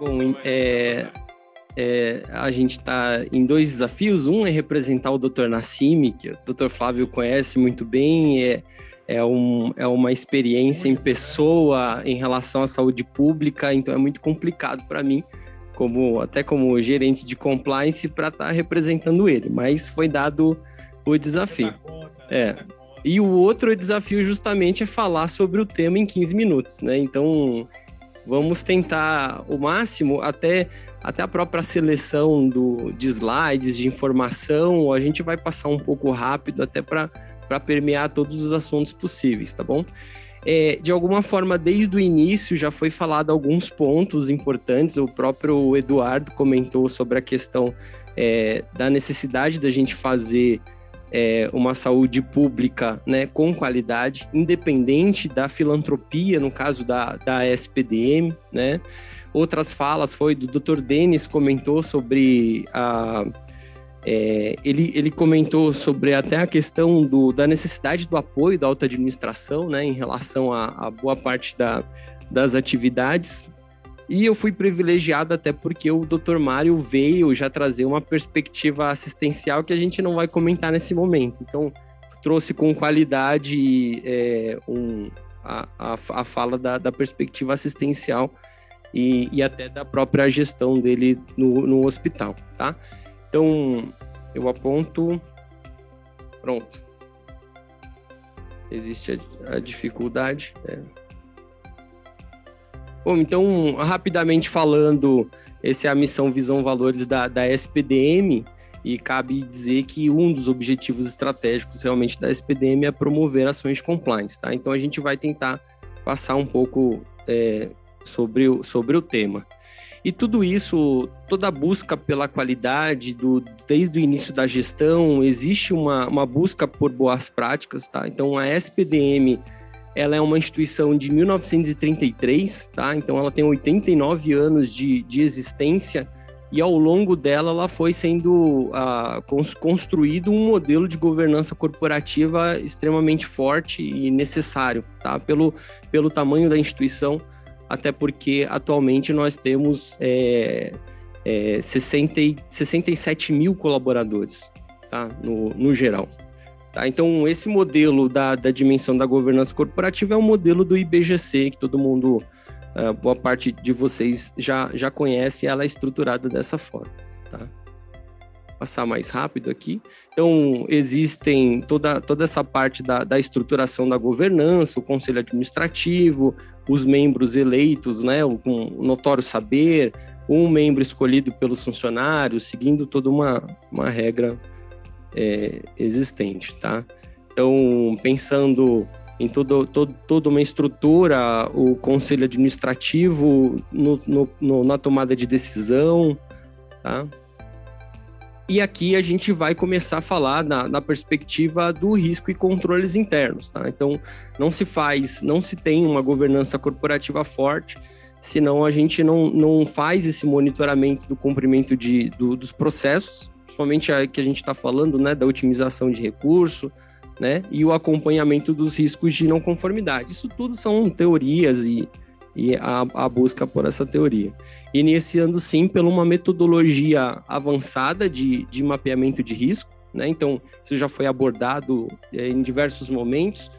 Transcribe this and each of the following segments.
Bom, a gente está em dois desafios. Um é representar o Dr. Nassimi, que o Dr. Flávio conhece muito bem, é uma experiência em pessoa em relação à saúde pública, então é muito complicado para mim, até como gerente de compliance, para estar representando ele, mas foi dado o desafio. E o outro desafio justamente é falar sobre o tema em 15 minutos, né? Então, vamos tentar o máximo, até a própria seleção de slides, de informação, a gente vai passar um pouco rápido até para permear todos os assuntos possíveis, tá bom? De alguma forma, desde o início já foi falado alguns pontos importantes, o próprio Eduardo comentou sobre a questão da necessidade da gente fazer uma saúde pública, né, com qualidade, independente da filantropia, no caso da SPDM, né? Outras falas foi do Dr. Denis, comentou sobre ele comentou sobre até a questão da necessidade do apoio da alta administração, né, em relação a boa parte das atividades. E eu fui privilegiado até porque o Dr. Mário veio já trazer uma perspectiva assistencial que a gente não vai comentar nesse momento. Então, trouxe com qualidade a fala da perspectiva assistencial e até da própria gestão dele no hospital, tá? Então, eu aponto... Pronto. Existe a dificuldade, Bom, então, rapidamente falando, essa é a missão, visão, valores da SPDM, e cabe dizer que um dos objetivos estratégicos realmente da SPDM é promover ações de compliance, tá? Então, a gente vai tentar passar um pouco sobre o tema. E tudo isso, toda a busca pela qualidade, desde o início da gestão, existe uma busca por boas práticas, tá? Então, a SPDM... ela é uma instituição de 1933, tá? Então ela tem 89 anos de existência e ao longo dela ela foi sendo construído um modelo de governança corporativa extremamente forte e necessário, tá? Pelo tamanho da instituição, até porque atualmente nós temos 67 mil colaboradores, tá? No geral. Tá, então, esse modelo da dimensão da governança corporativa é um modelo do IBGC, que todo mundo, boa parte de vocês já conhece, ela é estruturada dessa forma. Tá? Vou passar mais rápido aqui. Então, existem toda essa parte da estruturação da governança, o conselho administrativo, os membros eleitos, né, com notório saber, um membro escolhido pelos funcionários, seguindo toda uma regra existente, tá? Então, pensando em toda uma estrutura, o conselho administrativo na tomada de decisão, tá? E aqui a gente vai começar a falar na perspectiva do risco e controles internos, tá? Então, não se tem uma governança corporativa forte, senão a gente não faz esse monitoramento do cumprimento dos processos, principalmente a que a gente está falando, né, da otimização de recurso, né, e o acompanhamento dos riscos de não conformidade. Isso tudo são teorias e a busca por essa teoria. Iniciando, sim, por uma metodologia avançada de mapeamento de risco, né, então isso já foi abordado em diversos momentos.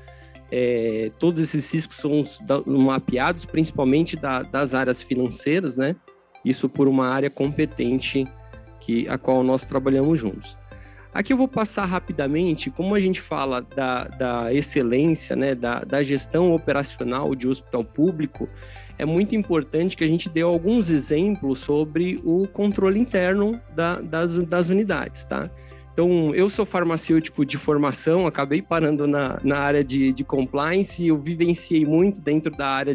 Todos esses riscos são mapeados, principalmente das áreas financeiras, né, isso por uma área competente a qual nós trabalhamos juntos. Aqui eu vou passar rapidamente, como a gente fala da excelência, né, da gestão operacional de hospital público, é muito importante que a gente dê alguns exemplos sobre o controle interno das unidades, tá? Então, eu sou farmacêutico de formação, acabei parando na área de compliance, e eu vivenciei muito dentro da área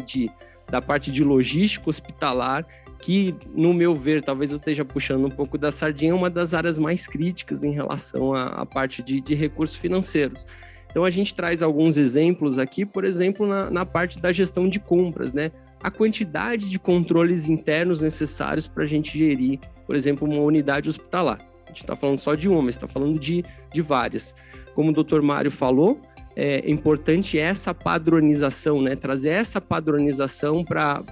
da parte de logística hospitalar, que, no meu ver, talvez eu esteja puxando um pouco da sardinha, é uma das áreas mais críticas em relação à parte de recursos financeiros. Então, a gente traz alguns exemplos aqui, por exemplo, na parte da gestão de compras, né? A quantidade de controles internos necessários para a gente gerir, por exemplo, uma unidade hospitalar. A gente está falando só de uma, mas está falando de várias. Como o Dr. Mário falou, é importante essa padronização, né? Trazer essa padronização para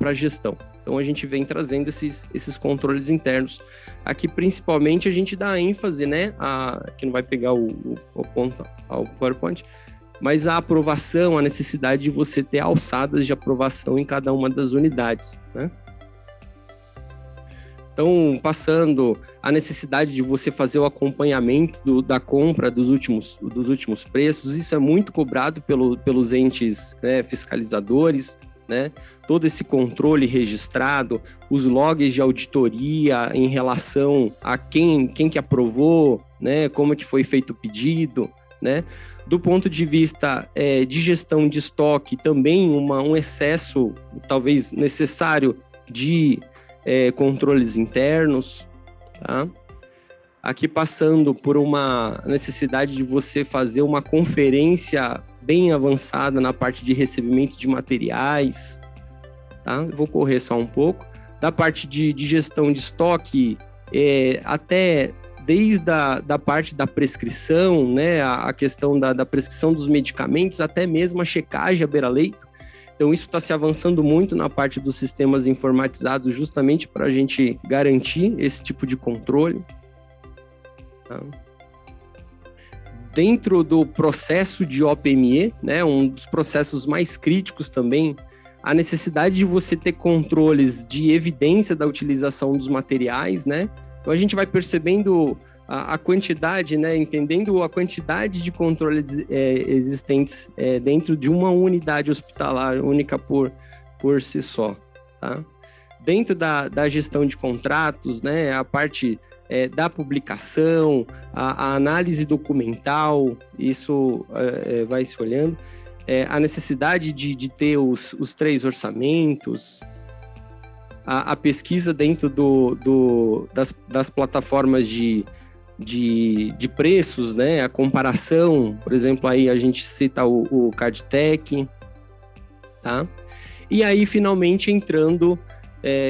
a gestão. Então, a gente vem trazendo esses controles internos. Aqui, principalmente, a gente dá ênfase, né? Aqui não vai pegar o ponto ao PowerPoint, mas a aprovação, a necessidade de você ter alçadas de aprovação em cada uma das unidades, né? Então, passando a necessidade de você fazer o acompanhamento da compra dos últimos preços, isso é muito cobrado pelos entes, né, fiscalizadores, né? Todo esse controle registrado, os logs de auditoria em relação a quem que aprovou, né? Como que foi feito o pedido, né? Do ponto de vista de gestão de estoque, também um excesso, talvez necessário, de controles internos, tá? Aqui passando por uma necessidade de você fazer uma conferência bem avançada na parte de recebimento de materiais, tá? Eu vou correr só um pouco. Da parte de gestão de estoque, até desde da parte da prescrição, né, a questão da prescrição dos medicamentos, até mesmo a checagem à beira-leito. Então, isso está se avançando muito na parte dos sistemas informatizados, justamente para a gente garantir esse tipo de controle. Tá? Dentro do processo de OPME, né, um dos processos mais críticos também, a necessidade de você ter controles de evidência da utilização dos materiais, né? Então, a gente vai percebendo a quantidade, né, entendendo a quantidade de controles existentes dentro de uma unidade hospitalar única por si só, tá? Dentro da gestão de contratos, né, a parte da publicação, a análise documental, isso vai se olhando, a necessidade de ter os 3 orçamentos, a pesquisa dentro das plataformas de preços, né? A comparação, por exemplo, aí a gente cita o CardTech, tá? E aí, finalmente, entrando,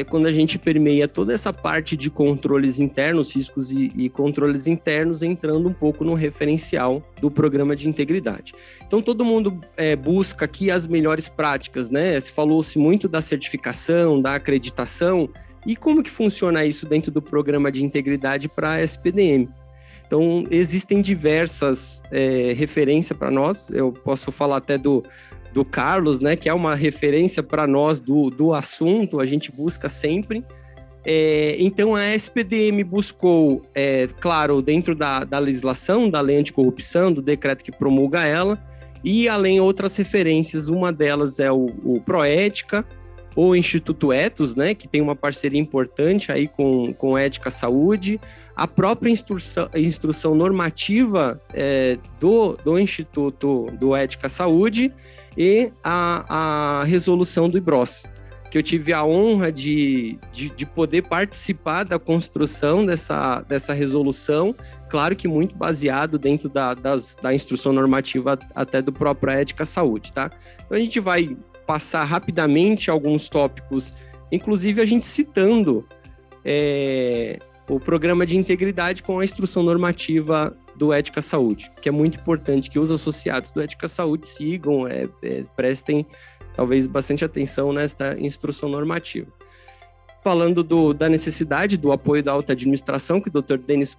quando a gente permeia toda essa parte de controles internos, riscos e controles internos, entrando um pouco no referencial do programa de integridade. Então, todo mundo busca aqui as melhores práticas, né? Falou-se muito da certificação, da acreditação, e como que funciona isso dentro do programa de integridade para a SPDM? Então, existem diversas referências para nós. Eu posso falar até do Carlos, né, que é uma referência para nós do assunto, a gente busca sempre. Então, a SPDM buscou, claro, dentro da legislação, da lei anticorrupção, do decreto que promulga ela, e além outras referências, uma delas é o Proética, o Instituto Ethos, né, que tem uma parceria importante aí com Ética Saúde, a própria instrução normativa do Instituto do Ética Saúde e a resolução do IBROS, que eu tive a honra de poder participar da construção dessa resolução, claro que muito baseado dentro da instrução normativa até do próprio Ética Saúde, tá? Então a gente vai passar rapidamente alguns tópicos, inclusive a gente citando o programa de integridade com a instrução normativa do Ética Saúde, que é muito importante que os associados do Ética Saúde sigam, prestem talvez bastante atenção nesta instrução normativa. Falando da necessidade do apoio da alta administração, que o Dr. Denis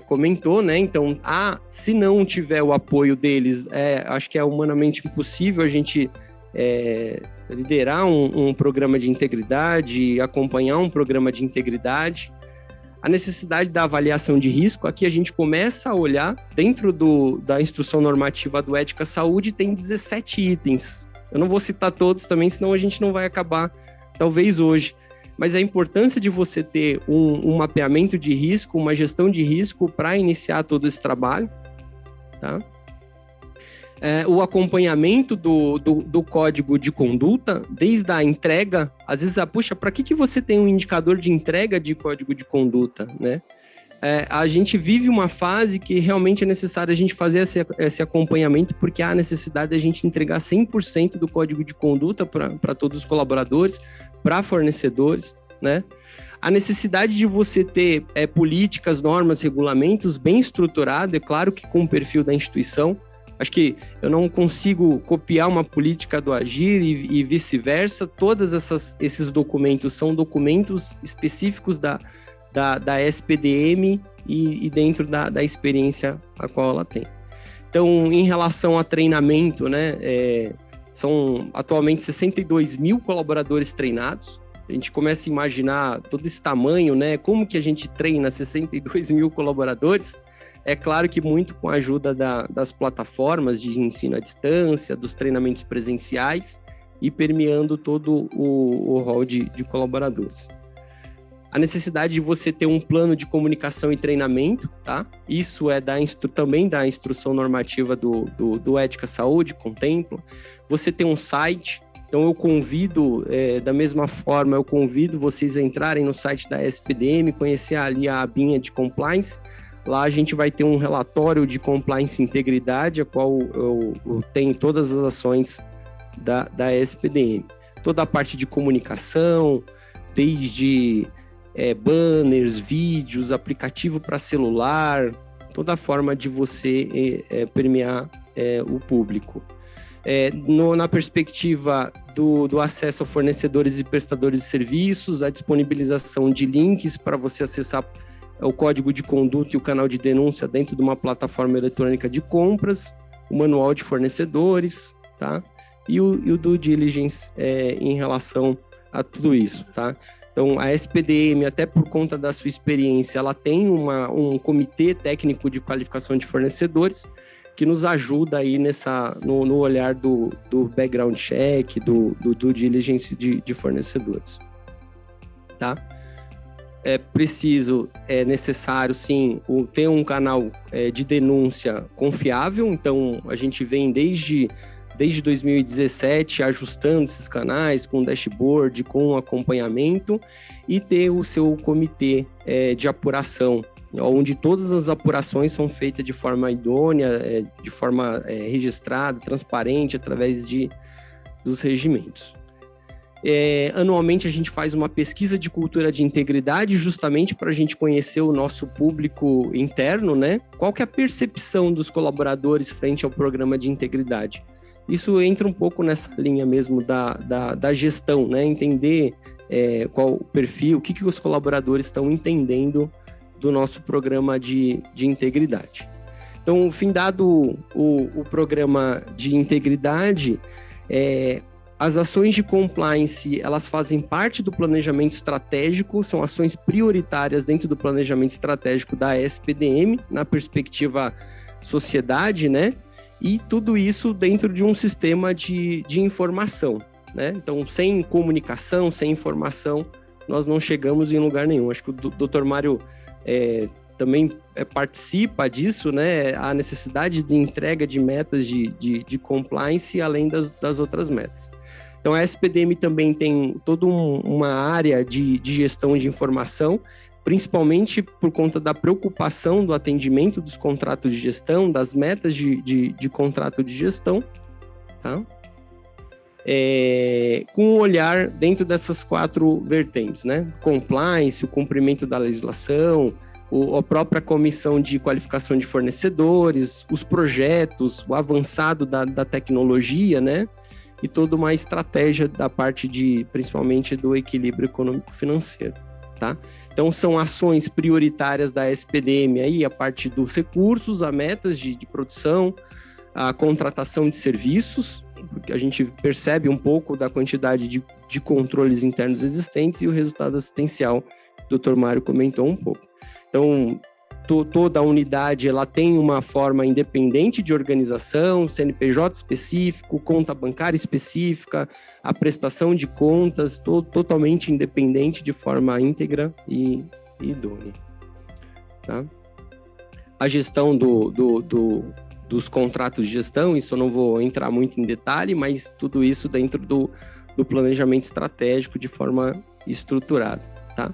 comentou, né? Então, se não tiver o apoio deles, acho que é humanamente impossível a gente liderar um programa de integridade, acompanhar um programa de integridade. A necessidade da avaliação de risco, aqui a gente começa a olhar, dentro da instrução normativa do Ética Saúde, tem 17 itens. Eu não vou citar todos também, senão a gente não vai acabar, talvez hoje. Mas a importância de você ter um mapeamento de risco, uma gestão de risco para iniciar todo esse trabalho, tá? O acompanhamento do código de conduta, desde a entrega, às vezes, puxa, para que você tem um indicador de entrega de código de conduta, né? A gente vive uma fase que realmente é necessário a gente fazer esse acompanhamento, porque há necessidade de a gente entregar 100% do código de conduta para todos os colaboradores, para fornecedores, né? A necessidade de você ter políticas, normas, regulamentos bem estruturados, é claro que com o perfil da instituição, Acho que eu não consigo copiar uma política do Agir e vice-versa. Todos esses documentos são documentos específicos da SPDM e dentro da experiência a qual ela tem. Então, em relação a treinamento, né, são atualmente 62 mil colaboradores treinados. A gente começa a imaginar todo esse tamanho, né? Como que a gente treina 62 mil colaboradores? É claro que muito com a ajuda das plataformas de ensino à distância, dos treinamentos presenciais e permeando todo o rol de colaboradores. A necessidade de você ter um plano de comunicação e treinamento, tá? Isso é também da instrução normativa do Ética Saúde, contempla. Você tem um site, então eu convido, da mesma forma, eu convido vocês a entrarem no site da SPDM, conhecer ali a abinha de compliance. Lá a gente vai ter um relatório de compliance e integridade, a qual eu tenho todas as ações da SPDM. Toda a parte de comunicação, desde banners, vídeos, aplicativo para celular, toda a forma de você permear o público. Na perspectiva do acesso a fornecedores e prestadores de serviços, a disponibilização de links para você acessar o código de conduta e o canal de denúncia dentro de uma plataforma eletrônica de compras, o manual de fornecedores, tá? E o due diligence em relação a tudo isso, tá? Então, a SPDM, até por conta da sua experiência, ela tem um comitê técnico de qualificação de fornecedores que nos ajuda aí no olhar do background check, do due diligence de fornecedores, tá? É necessário, sim, ter um canal de denúncia confiável. Então, a gente vem desde 2017 ajustando esses canais com dashboard, com acompanhamento, e ter o seu comitê de apuração, onde todas as apurações são feitas de forma idônea, de forma registrada, transparente, através dos regimentos. Anualmente a gente faz uma pesquisa de cultura de integridade justamente para a gente conhecer o nosso público interno, né? Qual que é a percepção dos colaboradores frente ao programa de integridade? Isso entra um pouco nessa linha mesmo da gestão, né? Entender qual o perfil, o que os colaboradores estão entendendo do nosso programa de integridade. Então, findado o programa de integridade, as ações de compliance, elas fazem parte do planejamento estratégico, são ações prioritárias dentro do planejamento estratégico da SPDM, na perspectiva sociedade, né? E tudo isso dentro de um sistema de informação, né? Então, sem comunicação, sem informação, nós não chegamos em lugar nenhum. Acho que o Dr. Mário também participa disso, né? A necessidade de entrega de metas de compliance, além das outras metas. Então, a SPDM também tem toda uma área de gestão de informação, principalmente por conta da preocupação do atendimento dos contratos de gestão, das metas de contrato de gestão, tá? Com um olhar dentro dessas 4 vertentes, né? Compliance, o cumprimento da legislação, a própria comissão de qualificação de fornecedores, os projetos, o avançado da tecnologia, né? E toda uma estratégia da parte principalmente do equilíbrio econômico-financeiro, tá? Então, são ações prioritárias da SPDM aí, a parte dos recursos, a metas de produção, a contratação de serviços, porque a gente percebe um pouco da quantidade de controles internos existentes e o resultado assistencial, o Dr. Mário comentou um pouco. Então, toda a unidade ela tem uma forma independente de organização, CNPJ específico, conta bancária específica, a prestação de contas totalmente independente, de forma íntegra e idônea, tá? A gestão dos contratos de gestão, isso eu não vou entrar muito em detalhe, mas tudo isso dentro do planejamento estratégico de forma estruturada, tá?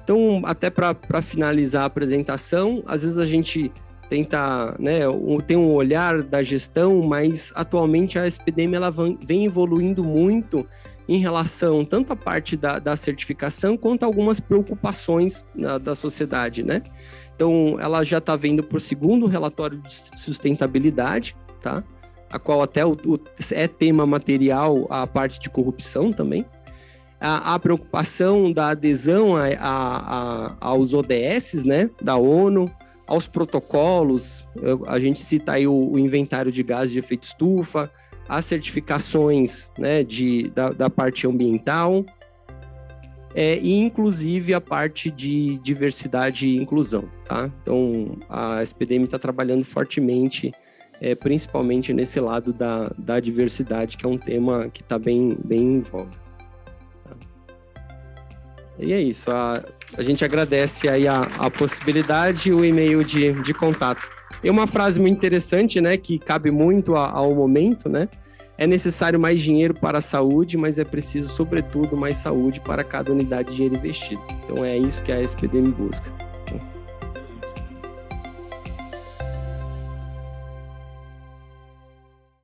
Então, até para finalizar a apresentação, às vezes a gente tenta, né, tem um olhar da gestão, mas atualmente a SPDM ela vem evoluindo muito em relação tanto à parte da certificação quanto a algumas preocupações da sociedade, né? Então, ela já está vendo por segundo relatório de sustentabilidade, tá? A qual até é tema material a parte de corrupção também. A preocupação da adesão aos ODS, né, da ONU, aos protocolos, a gente cita aí o inventário de gases de efeito estufa, as certificações, né, da parte ambiental, e inclusive a parte de diversidade e inclusão, tá? Então, a SPDM está trabalhando fortemente, principalmente nesse lado da diversidade, que é um tema que está bem em voga. E é isso, a gente agradece aí a possibilidade e o e-mail de contato. E uma frase muito interessante, né, que cabe muito ao momento, né? É necessário mais dinheiro para a saúde, mas é preciso, sobretudo, mais saúde para cada unidade de dinheiro investido. Então é isso que a SPDM busca.